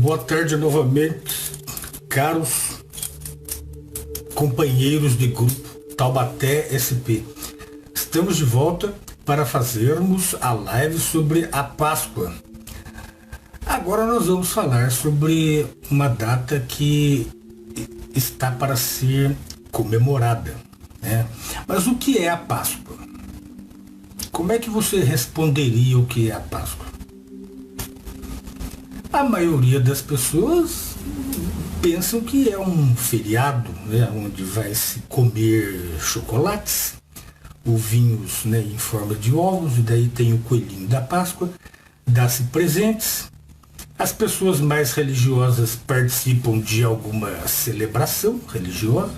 Boa tarde novamente, caros companheiros de grupo Taubaté SP. Estamos de volta para fazermos a live sobre a Páscoa. Agora nós vamos falar sobre uma data que está para ser comemorada, né? Mas o que é a Páscoa? Como é que você responderia o que é a Páscoa? A maioria das pessoas pensam que é um feriado, né, onde vai se comer chocolates, ovinhos, né, em forma de ovos, e daí tem o coelhinho da Páscoa, dá-se presentes. As pessoas mais religiosas participam de alguma celebração religiosa.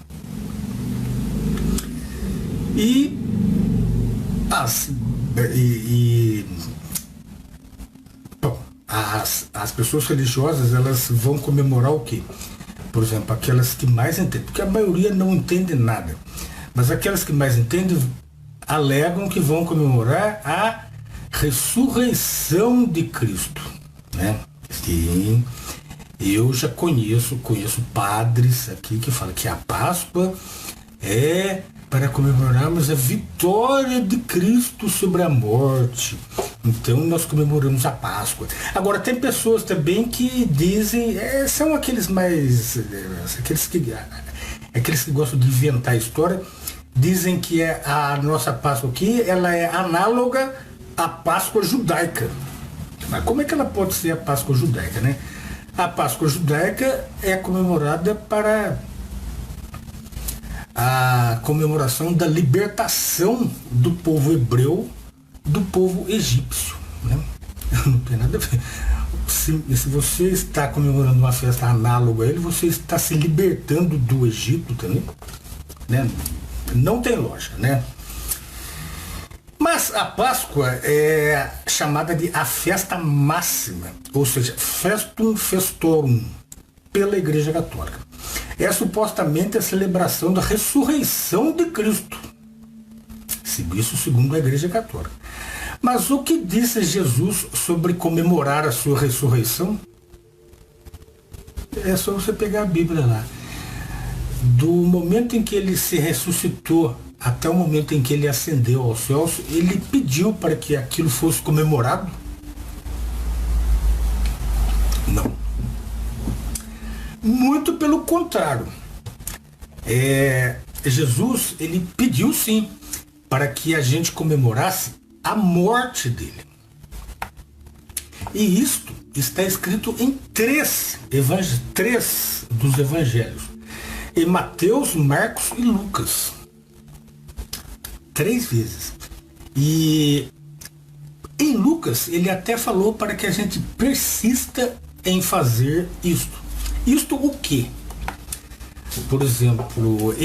As pessoas religiosas, elas vão comemorar o quê? Por exemplo, aquelas que mais entendem, porque a maioria não entende nada, mas aquelas que mais entendem alegam que vão comemorar a ressurreição de Cristo, né? Sim, eu já conheço padres aqui que falam que a Páscoa é para comemorarmos a vitória de Cristo sobre a morte. Então nós comemoramos a Páscoa. Agora tem pessoas também que dizem, são aqueles que gostam de inventar a história, dizem que a nossa Páscoa aqui, ela é análoga à Páscoa judaica. Mas como é que ela pode ser a Páscoa judaica, né? A Páscoa judaica é comemorada para a comemoração da libertação do povo hebreu do povo egípcio, né? Não tem nada a ver. Se você está comemorando uma festa análoga a ele, você está se libertando do Egito também, né? Não tem lógica, né? Mas a Páscoa é chamada de a festa máxima, ou seja, festum festorum, pela Igreja Católica. É supostamente a celebração da ressurreição de Cristo. Isso segundo a Igreja Católica. Mas o que disse Jesus sobre comemorar a sua ressurreição? É só você pegar a Bíblia lá. Do momento em que ele se ressuscitou até o momento em que ele ascendeu aos céus, ele pediu para que aquilo fosse comemorado? Não. Muito pelo contrário. Jesus, ele pediu sim para que a gente comemorasse a morte dele. E isto está escrito em três dos evangelhos. Em Mateus, Marcos e Lucas. 3 vezes. E em Lucas, ele até falou para que a gente persista em fazer isto. Isto o quê? Por exemplo,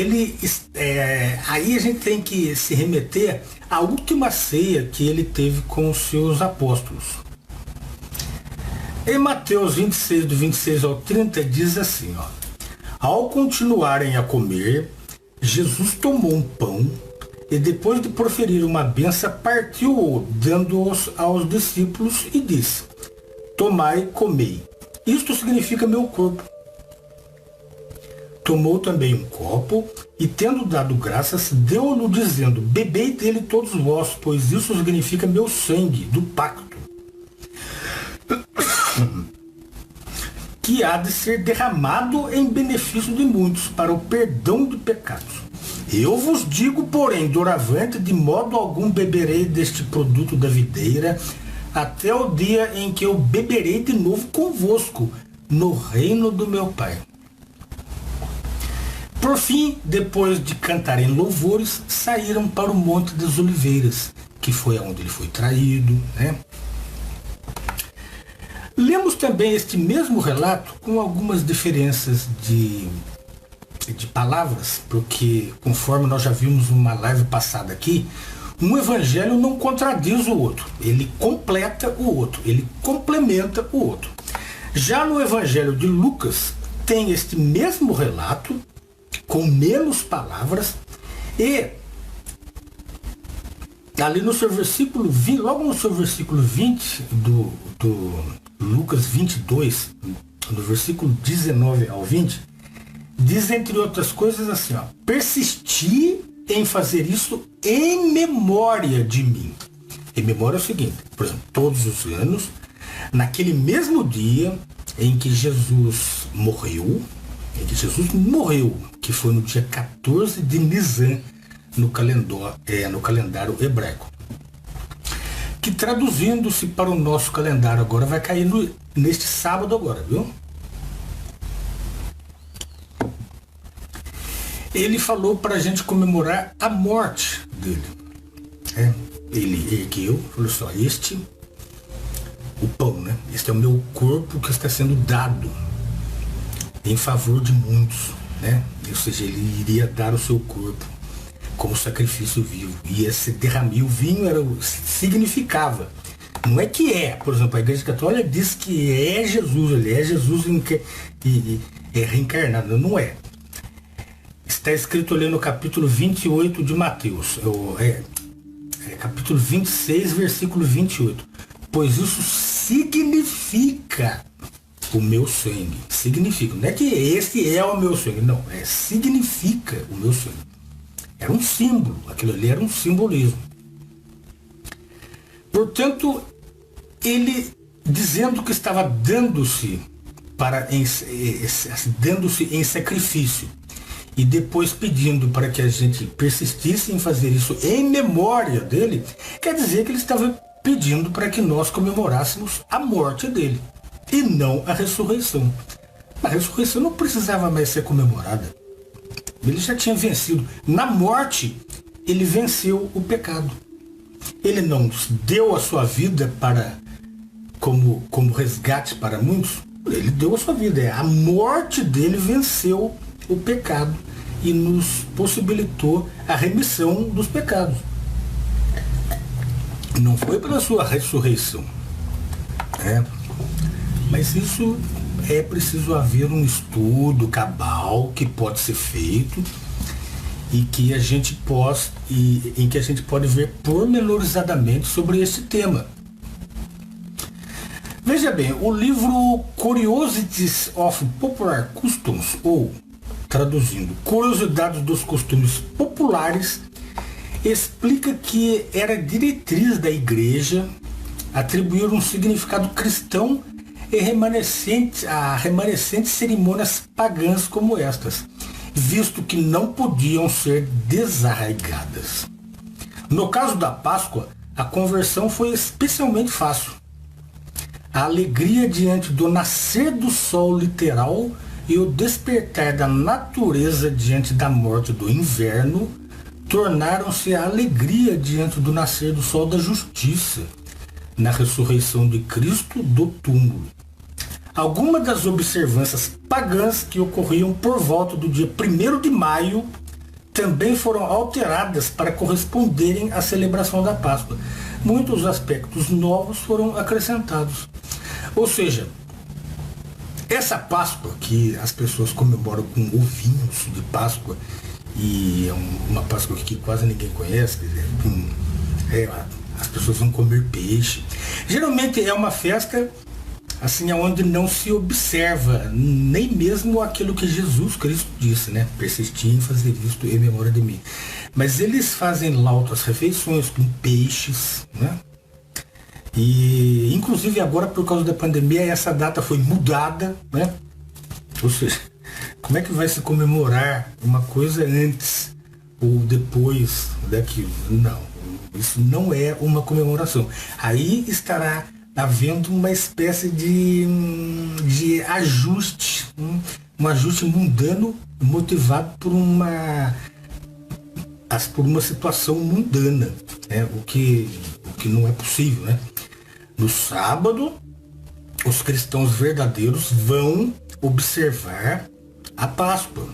aí a gente tem que se remeter à última ceia que ele teve com os seus apóstolos. Em Mateus 26, do 26 ao 30, diz assim, ó: ao continuarem a comer, Jesus tomou um pão e depois de proferir uma bênção, partiu-o, dando-os aos discípulos e disse: tomai, comei. Isto significa meu corpo. Tomou também um copo e, tendo dado graças, deu-lhe dizendo: bebei dele todos vós, pois isso significa meu sangue do pacto, que há de ser derramado em benefício de muitos para o perdão de pecados. Eu vos digo, porém, doravante, de modo algum beberei deste produto da videira, até o dia em que eu beberei de novo convosco no reino do meu Pai. Por fim, depois de cantarem louvores, saíram para o Monte das Oliveiras, que foi onde ele foi traído, né? Lemos também este mesmo relato com algumas diferenças de palavras, porque, conforme nós já vimos numa live passada aqui, um evangelho não contradiz o outro, ele completa o outro, ele complementa o outro. Já no evangelho de Lucas, tem este mesmo relato, com menos palavras, e ali no seu versículo 20, logo no seu versículo 20 do Lucas 22, 4, no versículo 19 ao 20, diz, entre outras coisas, assim, ó: persisti em fazer isso em memória de mim. Em memória é o seguinte, por exemplo, todos os anos, naquele mesmo dia em que Jesus morreu, que foi no dia 14 de Nisan, no calendário hebraico. Que traduzindo-se para o nosso calendário agora, vai cair neste sábado agora, viu? Ele falou para a gente comemorar a morte dele. Ele ergueu, falou só: o pão, né? Este é o meu corpo que está sendo dado em favor de muitos, né? Ou seja, ele iria dar o seu corpo como sacrifício vivo. E esse derramar o vinho significava. Não é que é, por exemplo, a Igreja Católica diz que é Jesus, ele é Jesus e é reencarnado. Não é. Está escrito ali no capítulo 28 de Mateus, capítulo 26, versículo 28. Pois isso significa o meu sangue. Significa. Não é que esse é o meu sangue, não. Significa o meu sangue. Era um símbolo. Aquilo ali era um simbolismo. Portanto, ele dizendo que estava dando-se em sacrifício e depois pedindo para que a gente persistisse em fazer isso em memória dele, quer dizer que ele estava pedindo para que nós comemorássemos a morte dele e não a ressurreição. A ressurreição não precisava mais ser comemorada. Ele já tinha vencido. Na morte, ele venceu o pecado. Ele não deu a sua vida como resgate para muitos. Ele deu a sua vida. A morte dele venceu o pecado e nos possibilitou a remissão dos pecados. Não foi pela sua ressurreição. Mas isso é preciso haver um estudo cabal que pode ser feito e que a gente em que a gente pode ver pormenorizadamente sobre esse tema. Veja bem, o livro Curiosities of Popular Customs, ou traduzindo, Curiosidades dos Costumes Populares, explica que era diretriz da Igreja atribuir um significado cristão a remanescentes cerimônias pagãs como estas, visto que não podiam ser desarraigadas. No caso da Páscoa, a conversão foi especialmente fácil. A alegria diante do nascer do sol literal e o despertar da natureza diante da morte do inverno tornaram-se a alegria diante do nascer do sol da justiça, na ressurreição de Cristo do túmulo. Algumas das observâncias pagãs que ocorriam por volta do dia 1º de maio também foram alteradas para corresponderem à celebração da Páscoa. Muitos aspectos novos foram acrescentados. Ou seja, essa Páscoa que as pessoas comemoram com ovinhos de Páscoa, e é uma Páscoa que quase ninguém conhece, as pessoas vão comer peixe. Geralmente é uma festa assim, onde não se observa nem mesmo aquilo que Jesus Cristo disse, né? Persistir em fazer isto em memória de mim. Mas eles fazem lá outras refeições com peixes, né? E inclusive agora, por causa da pandemia, essa data foi mudada, né? Ou seja, como é que vai se comemorar uma coisa antes ou depois daquilo? Não, isso não é uma comemoração. Aí estará havendo uma espécie de ajuste, um ajuste mundano motivado por uma situação mundana, né? O que não é possível, né? No sábado, os cristãos verdadeiros vão observar a Páscoa,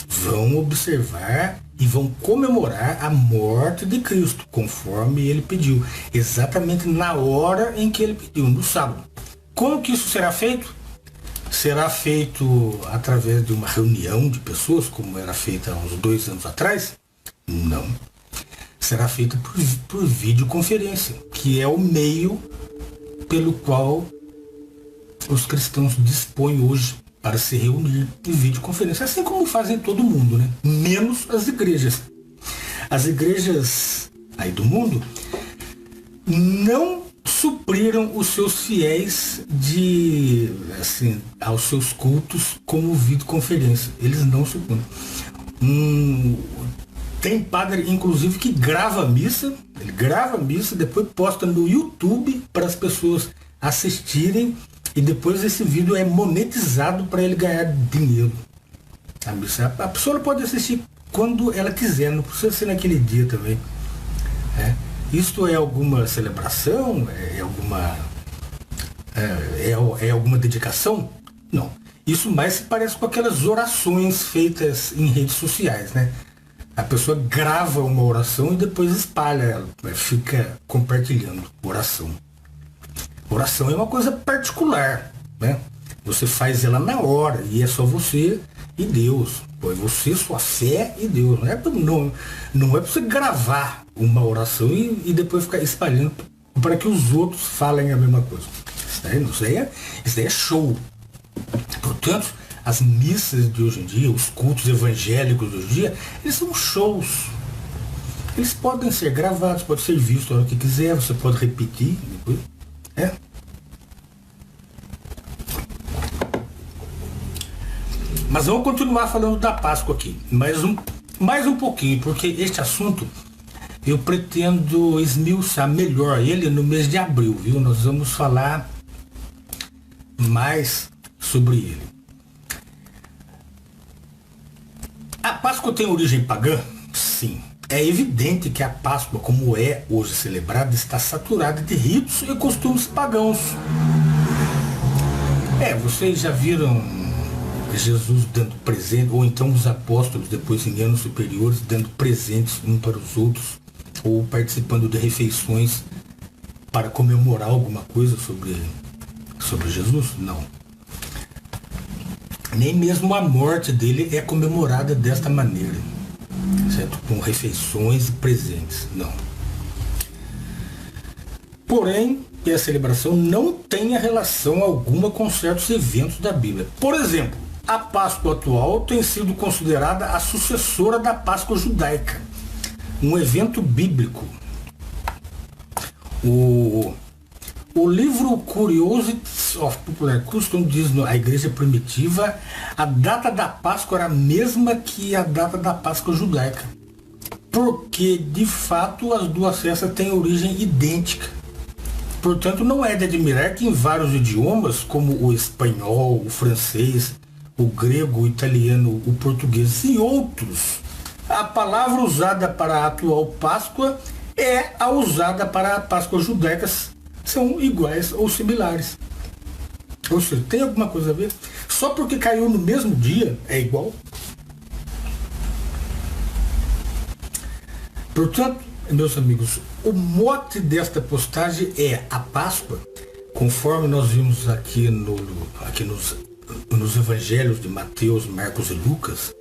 vão observar e vão comemorar a morte de Cristo, conforme ele pediu, exatamente na hora em que ele pediu, no sábado. Como que isso será feito? Será feito através de uma reunião de pessoas, como era feita há uns 2 anos atrás? Não. Será feito por videoconferência, que é o meio pelo qual os cristãos dispõem hoje para se reunir em videoconferência, assim como fazem todo mundo, né? Menos as igrejas. As igrejas aí do mundo não supriram os seus fiéis aos seus cultos como videoconferência. Eles não supriram. Tem padre, inclusive, que grava a missa. Ele grava a missa, depois posta no YouTube para as pessoas assistirem. E depois esse vídeo é monetizado para ele ganhar dinheiro. A missa. A pessoa pode assistir quando ela quiser, não precisa ser naquele dia também. Isto é alguma celebração? É alguma dedicação? Não. Isso mais se parece com aquelas orações feitas em redes sociais, né? A pessoa grava uma oração e depois espalha ela, fica compartilhando oração. Oração é uma coisa particular, né? Você faz ela na hora e é só você e Deus. Pô, você, sua fé e Deus. Não é para você gravar uma oração e depois ficar espalhando para que os outros falem a mesma coisa. Isso daí é show. Portanto, as missas de hoje em dia, os cultos evangélicos de hoje em dia, eles são shows. Eles podem ser gravados, podem ser vistos a hora que quiser, você pode repetir depois. Mas vamos continuar falando da Páscoa aqui. Mais um pouquinho, porque este assunto eu pretendo esmiuçar melhor ele no mês de abril, viu? Nós vamos falar mais sobre ele. A Páscoa tem origem pagã? Sim. É evidente que a Páscoa, como é hoje celebrada, está saturada de ritos e costumes pagãos. Vocês já viram Jesus dando presente, ou então os apóstolos, depois em anos superiores, dando presentes uns para os outros, ou participando de refeições para comemorar alguma coisa sobre Jesus? Não. Nem mesmo a morte dele é comemorada desta maneira, certo? Com refeições e presentes, não. Porém, a celebração não tem relação alguma com certos eventos da Bíblia. Por exemplo, a Páscoa atual tem sido considerada a sucessora da Páscoa judaica, um evento bíblico. O livro Curiosities of Popular Custom diz a igreja primitiva, a data da Páscoa era a mesma que a data da Páscoa judaica, porque de fato as duas festas têm origem idêntica. Portanto, não é de admirar que em vários idiomas, como o espanhol, o francês, o grego, o italiano, o português e outros, a palavra usada para a atual Páscoa é a usada para a Páscoa judaica, são iguais ou similares. Ou seja, tem alguma coisa a ver? Só porque caiu no mesmo dia é igual? Portanto, meus amigos, o mote desta postagem é a Páscoa, conforme nós vimos aqui nos evangelhos de Mateus, Marcos e Lucas.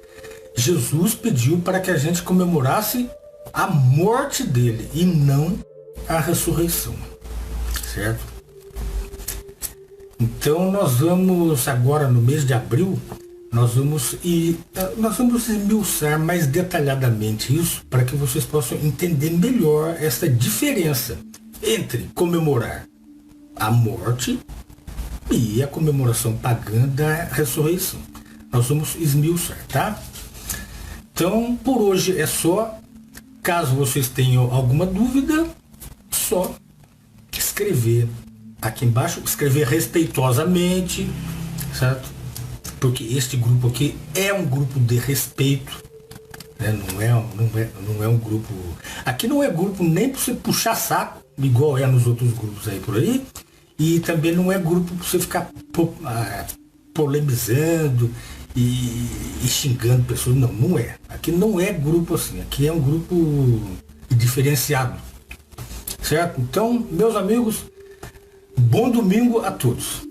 Jesus pediu para que a gente comemorasse a morte dele e não a ressurreição, certo? Então nós vamos agora no mês de abril, nós vamos esmiuçar mais detalhadamente isso para que vocês possam entender melhor essa diferença entre comemorar a morte e a comemoração pagã da ressurreição. Nós vamos esmiuçar, tá? Então, por hoje é só. Caso vocês tenham alguma dúvida, só escrever aqui embaixo, escrever respeitosamente, certo? Porque este grupo aqui é um grupo de respeito, né? Não é um grupo... Aqui não é grupo nem para você puxar saco, igual é nos outros grupos aí por aí, e também não é grupo para você ficar polemizando e xingando pessoas. Não é. Aqui não é grupo assim, aqui é um grupo diferenciado, certo? Então, meus amigos, bom domingo a todos.